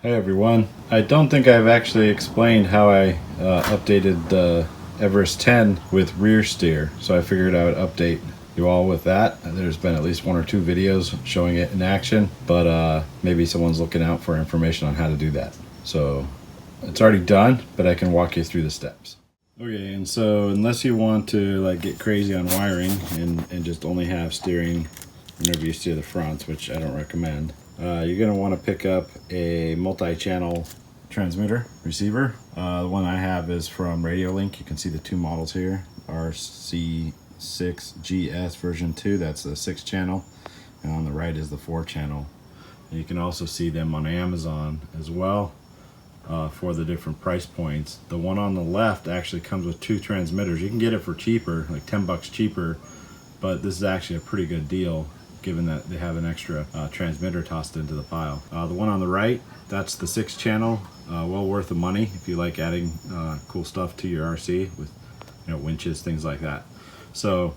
Hey everyone, I don't think I've actually explained how I updated the Everest 10 with rear steer, so I figured I would update you all with that. There's been at least one or two videos showing it in action, but maybe someone's looking out for information on how to do that. So it's already done, but I can walk you through the steps. Okay, and so unless you want to like get crazy on wiring and just only have steering whenever you steer the fronts, which I don't recommend, you're going to want to pick up a multi-channel transmitter receiver. The one I have is from RadioLink. You can see the two models here, RC6GS version 2, that's the 6-channel, and on the right is the 4-channel. You can also see them on Amazon as well for the different price points. The one on the left actually comes with 2 transmitters. You can get it for cheaper, like 10 bucks cheaper, but this is actually a pretty good deal given that they have an extra transmitter tossed into the pile. The one on the right, that's the 6-channel, well worth the money if you like adding cool stuff to your RC with winches, things like that. So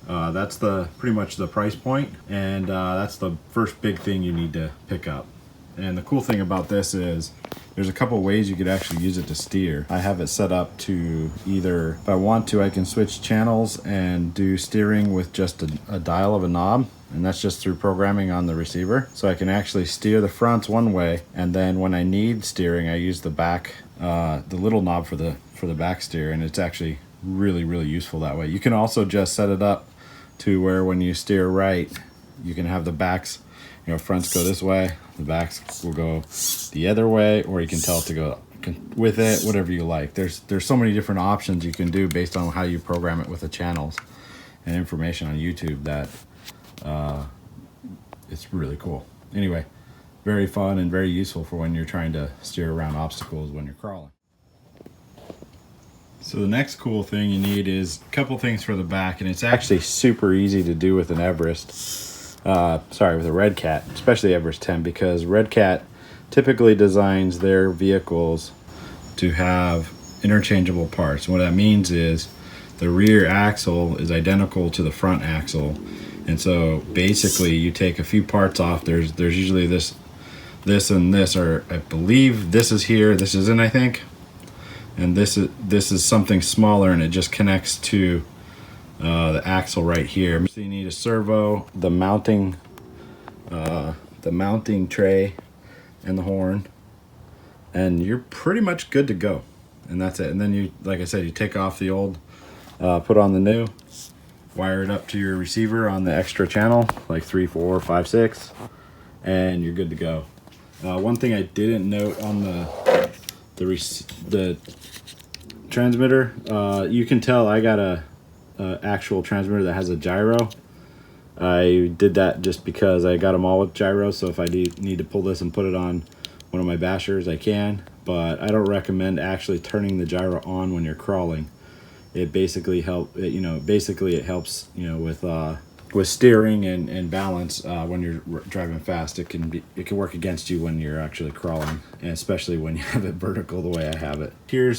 that's pretty much the price point, and that's the first big thing you need to pick up. And the cool thing about this is there's a couple ways you could actually use it to steer. I have it set up to either, if I want to, I can switch channels and do steering with just a dial of a knob, and that's just through programming on the receiver. So I can actually steer the fronts one way, and then when I need steering, I use the back, the little knob for the back steer, and it's actually really useful that way. You can also just set it up to where when you steer right, you can have the backs, fronts go this way, the backs will go the other way, or you can tell it to go with it, whatever you like. There's so many different options you can do based on how you program it with the channels and information on YouTube that it's really cool. Anyway, very fun and very useful for when you're trying to steer around obstacles when you're crawling. So the next cool thing you need is a couple things for the back, and it's actually super easy to do with an Everest. With a Redcat, especially Everest 10, because Redcat typically designs their vehicles to have interchangeable parts. And what that means is the rear axle is identical to the front axle, and so basically you take a few parts off. There's usually this and this, or I believe this is here, this isn't, I think, and this is something smaller, and it just connects to the axle right here. So you need a servo, the mounting tray, and the horn, and you're pretty much good to go. And that's it. And then you, like I said, you take off the old, put on the new, wire it up to your receiver on the extra channel, like 3, 4, 5, 6, and you're good to go. One thing I didn't note on the transmitter, you can tell I got a actual transmitter that has a gyro. I did that just because I got them all with gyros, so if I need to pull this and put it on one of my bashers, I can, but I don't recommend actually turning the gyro on when you're crawling. It basically helps with steering and balance when you're driving fast. It can work against you when you're actually crawling, and especially when you have it vertical the way I have it. You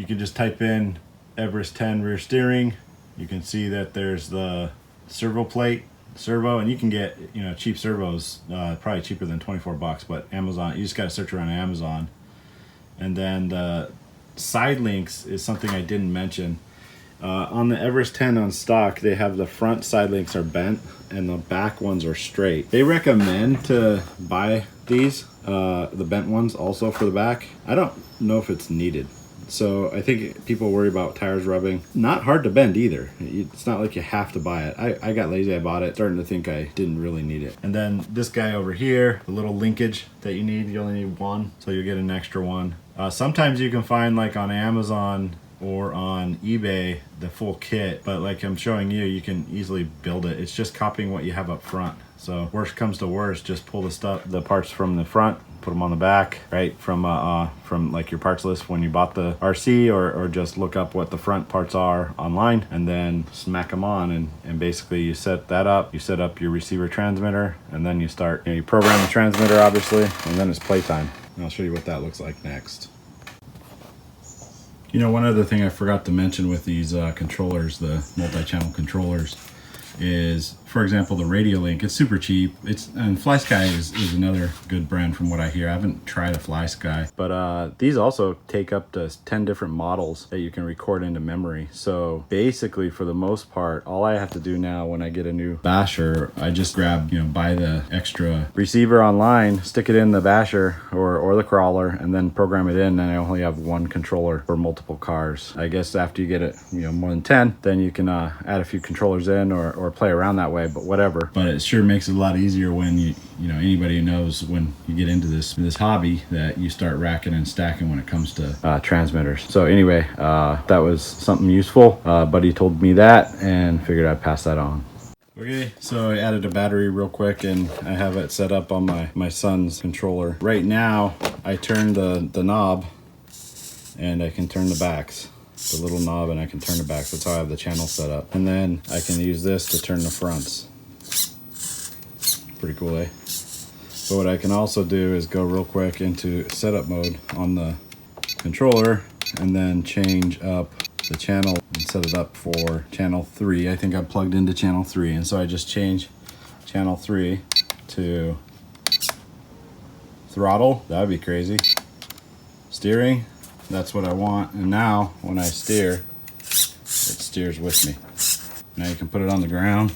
can just type in Everest 10 rear steering. You can see that there's the servo, and you can get cheap servos, probably cheaper than 24 bucks, but Amazon, you just got to search around Amazon. And then the side links is something I didn't mention. On the Everest 10 on stock, they have the front side links are bent and the back ones are straight. They recommend to buy these, the bent ones also for the back. I don't know if it's needed. So I think people worry about tires rubbing. Not hard to bend either. It's not like you have to buy it. I got lazy, I bought it, starting to think I didn't really need it. And then this guy over here, the little linkage that you need, you only need one, so you'll get an extra one. Sometimes you can find, like on Amazon or on eBay, the full kit, but like I'm showing you, you can easily build it. It's just copying what you have up front. So worst comes to worst, just pull the parts from the front, put them on the back, right, from like your parts list when you bought the RC, or just look up what the front parts are online and then smack them on, and basically you set that up, you set up your receiver transmitter, and then you start, you program the transmitter obviously, and then it's playtime. And I'll show you what that looks like next. One other thing I forgot to mention with these controllers, the multi-channel controllers, is, for example, the Radio Link. It's super cheap. And FlySky is another good brand from what I hear. I haven't tried a FlySky, but these also take up to 10 different models that you can record into memory. So basically, for the most part, all I have to do now when I get a new basher, I just grab, buy the extra receiver online, stick it in the basher or the crawler, and then program it in, and I only have one controller for multiple cars. I guess after you get it, more than 10, then you can add a few controllers in or play around that way, but whatever. But it sure makes it a lot easier when anybody who knows when you get into this hobby that you start racking and stacking when it comes to transmitters. So anyway, that was something useful. Buddy told me that and figured I'd pass that on. Okay, so I added a battery real quick and I have it set up on my son's controller. Right now, I turn the knob and I can turn the backs. The little knob, and I can turn the backs. That's how I have the channel set up. And then I can use this to turn the fronts. Pretty cool, eh? But what I can also do is go real quick into setup mode on the controller and then change up the channel and set it up for channel 3. I think I plugged into channel 3, and so I just change channel 3 to throttle. That would be crazy. Steering, that's what I want. And now when I steer, it steers with me. Now you can put it on the ground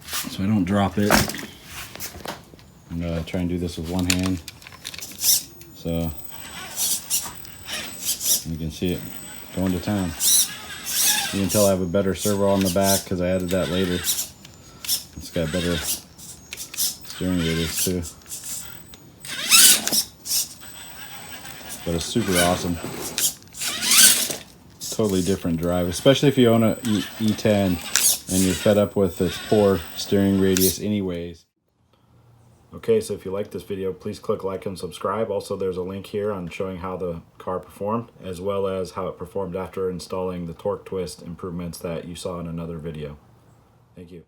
so I don't drop it. I'm gonna try and do this with one hand. So you can see it going to town. You can tell I have a better servo on the back because I added that later. It's got better steering radius too. But it's super awesome. Totally different drive, especially if you own a E10 and you're fed up with this poor steering radius anyways. Okay, so if you like this video, please click like and subscribe. Also, there's a link here on showing how the car performed, as well as how it performed after installing the torque twist improvements that you saw in another video. Thank you.